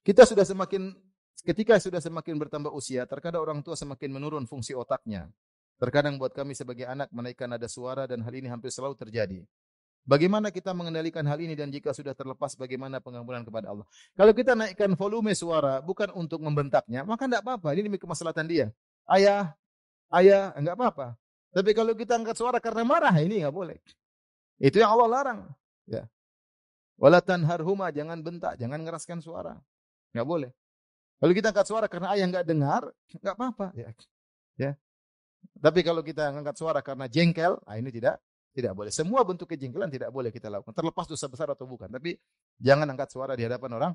Ketika sudah semakin bertambah usia, terkadang orang tua semakin menurun fungsi otaknya. Terkadang buat kami sebagai anak menaikkan nada suara dan hal ini hampir selalu terjadi. Bagaimana kita mengendalikan hal ini dan jika sudah terlepas bagaimana pengampunan kepada Allah? Kalau kita naikkan volume suara bukan untuk membentaknya, maka enggak apa-apa. Ini demi kemaslahatan dia. Ayah, ayah, enggak apa-apa. Tapi kalau kita angkat suara karena marah, ini enggak boleh. Itu yang Allah larang. Ya. Wala tanharhuma, jangan bentak, jangan ngeraskan suara. Enggak boleh. Kalau kita angkat suara karena ayah enggak dengar, enggak apa-apa. Ya. Ya. Tapi kalau kita angkat suara karena jengkel, ini tidak boleh. Semua bentuk kejengkelan tidak boleh kita lakukan. Terlepas dosa besar atau bukan. Tapi jangan angkat suara di hadapan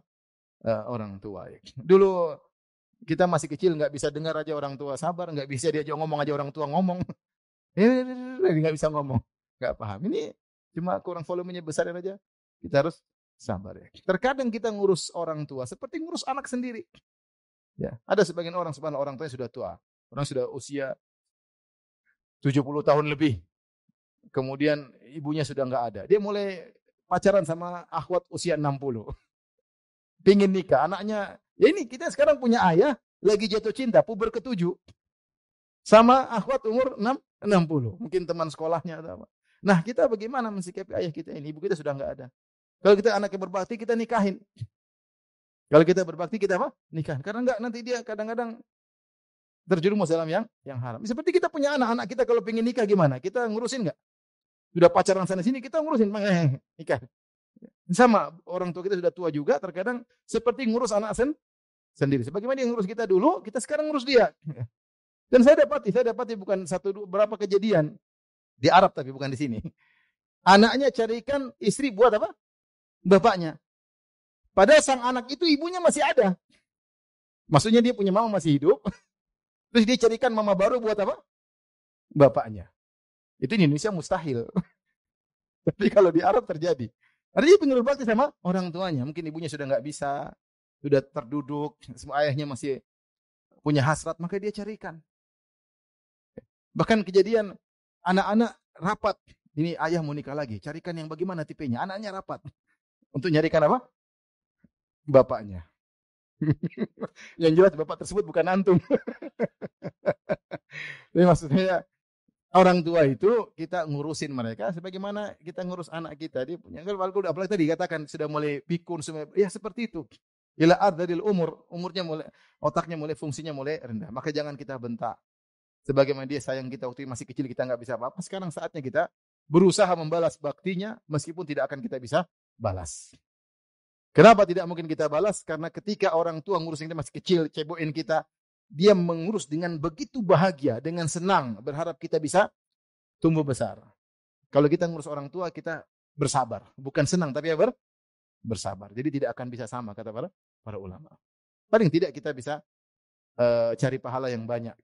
orang tua. Dulu kita masih kecil nggak bisa dengar aja orang tua sabar, nggak bisa diajak ngomong aja orang tua ngomong, nggak bisa ngomong, nggak paham. Ini cuma kurang volumenya besar aja. Kita harus sabar ya. Terkadang kita ngurus orang tua seperti ngurus anak sendiri. Ya, ada sebagian orang subhanallah orang tuanya sudah tua, orang sudah usia 70 tahun lebih. Kemudian ibunya sudah enggak ada. Dia mulai pacaran sama akhwat usia 60. Pingin nikah. Anaknya, ya ini kita sekarang punya ayah, lagi jatuh cinta, puber ke-7. Sama akhwat umur 60. Mungkin teman sekolahnya atau apa. Nah kita bagaimana mensikapi ayah kita ini? Ibu kita sudah enggak ada. Kalau kita anaknya berbakti, kita nikahin. Kalau kita berbakti, kita apa? Nikahin. Karena enggak, nanti dia kadang-kadang terjerumus dalam yang haram. Seperti kita punya anak kita kalau pengen nikah gimana? Kita ngurusin enggak? Sudah pacaran sana sini kita ngurusin nikah. Sama orang tua kita sudah tua juga terkadang seperti ngurus anak sendiri. Sebagaimana dia ngurus kita dulu, kita sekarang ngurus dia. Dan saya dapati bukan berapa kejadian di Arab tapi bukan di sini. Anaknya carikan istri buat apa? Bapaknya. Padahal sang anak itu ibunya masih ada. Maksudnya dia punya mama masih hidup. Terus dia carikan mama baru buat apa? Bapaknya. Itu di Indonesia mustahil. Tapi kalau di Arab terjadi. Artinya pengurus bakti sama orang tuanya. Mungkin ibunya sudah nggak bisa, sudah terduduk, semua ayahnya masih punya hasrat, maka dia carikan. Bahkan kejadian anak-anak rapat. Ini ayah mau nikah lagi, carikan yang bagaimana tipenya. Anaknya rapat. Untuk nyarikan apa? Bapaknya. Yang jelas bapak tersebut bukan antum. Jadi maksudnya orang tua itu kita ngurusin mereka sebagaimana kita ngurus anak kita. Dia punya apalagi tadi katakan sudah mulai pikun semua. Ya seperti itu. Ila adzalil umurnya mulai otaknya mulai fungsinya mulai rendah. Maka jangan kita bentak. Sebagaimana dia sayang kita waktu masih kecil kita enggak bisa apa-apa. Sekarang saatnya kita berusaha membalas baktinya meskipun tidak akan kita bisa balas. Kenapa tidak mungkin kita balas? Karena ketika orang tua ngurusin kita masih kecil, cebokin kita, dia mengurus dengan begitu bahagia, dengan senang, berharap kita bisa tumbuh besar. Kalau kita ngurus orang tua, kita bersabar. Bukan senang, tapi ya bersabar. Jadi tidak akan bisa sama, kata para ulama. Paling tidak kita bisa cari pahala yang banyak.